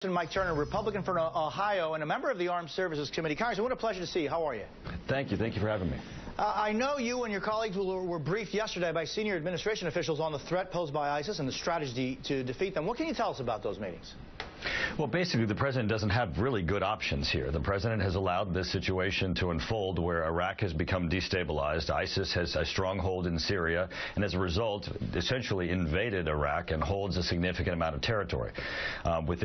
Mike Turner, Republican from Ohio and a member of the Armed Services Committee. Congressman, what a pleasure to see you. How are you? Thank you. Thank you for having me. I know you and your colleagues were briefed yesterday by senior administration officials on the threat posed by ISIS and the strategy to defeat them. What can you tell us about those meetings? Well, basically, the president doesn't have really good options here. The president has allowed this situation to unfold where Iraq has become destabilized. ISIS has a stronghold in Syria, and as a result, essentially invaded Iraq and holds a significant amount of territory. With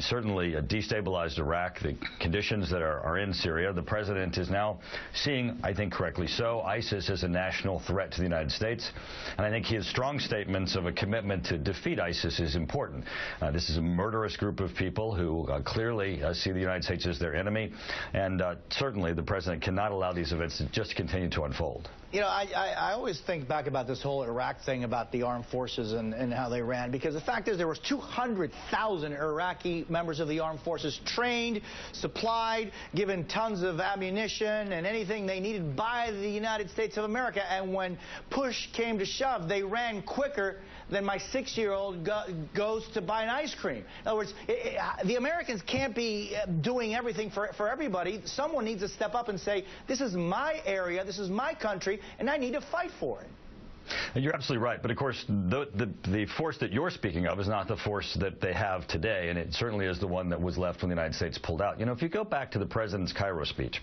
certainly a destabilized Iraq, the conditions that are in Syria, the president is now seeing, I think correctly so, ISIS as a national threat to the United States. And I think his strong statements of a commitment to defeat ISIS is important. This is a murderous group of people who clearly see the United States as their enemy, and certainly the president cannot allow these events to just continue to unfold. You know, I always think back about this whole Iraq thing about the armed forces and how they ran, because the fact is there was 200,000 Iraqi members of the armed forces trained, supplied, given tons of ammunition and anything they needed by the United States of America, and when push came to shove, they ran quicker than my 6-year-old goes to buy an ice cream. In other words, the Americans can't be doing everything for everybody. Someone needs to step up and say, this is my area, this is my country, and I need to fight for it. And you're absolutely right. But, of course, the force that you're speaking of is not the force that they have today, and it certainly is the one that was left when the United States pulled out. You know, if you go back to the president's Cairo speech,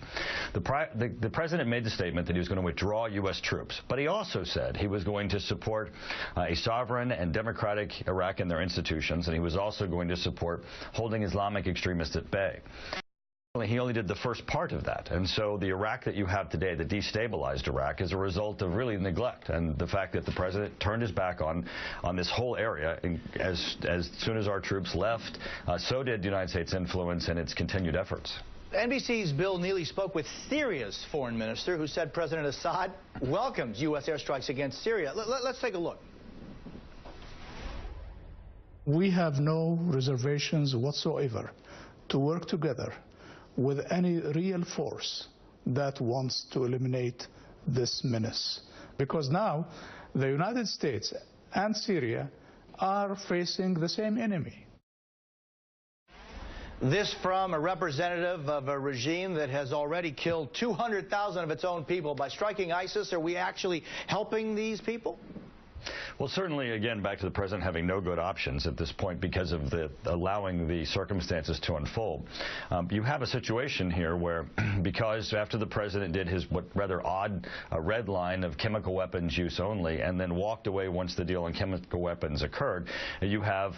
the president made the statement that he was going to withdraw U.S. troops, but he also said he was going to support a sovereign and democratic Iraq and their institutions, and he was also going to support holding Islamic extremists at bay. He only did the first part of that, and so the Iraq that you have today, the destabilized Iraq, is a result of really neglect and the fact that the president turned his back on this whole area. As soon as our troops left, so did the United States influence and its continued efforts. NBC's Bill Neely spoke with Syria's foreign minister, who said President Assad welcomes U.S. airstrikes against Syria. Let's take a look. We have no reservations whatsoever to work together with any real force that wants to eliminate this menace. Because now the United States and Syria are facing the same enemy. This from a representative of a regime that has already killed 200,000 of its own people by striking ISIS. Are we actually helping these people? Well, certainly, again, back to the president having no good options at this point because of allowing the circumstances to unfold. You have a situation here where, because after the president did his rather odd red line of chemical weapons use only and then walked away once the deal on chemical weapons occurred, you have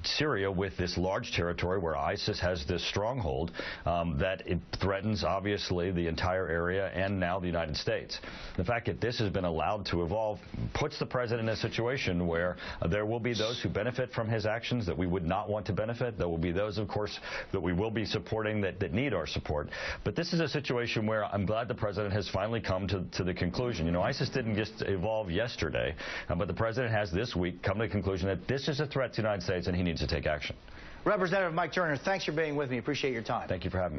Syria with this large territory where ISIS has this stronghold that it threatens, obviously, the entire area and now the United States. The fact that this has been allowed to evolve puts the president in a situation where there will be those who benefit from his actions that we would not want to benefit. There will be those, of course, that we will be supporting that need our support. But this is a situation where I'm glad the president has finally come to the conclusion. You know, ISIS didn't just evolve yesterday, but the president has this week come to the conclusion that this is a threat to the United States and he needs to take action. Representative Mike Turner, thanks for being with me. Appreciate your time. Thank you for having me.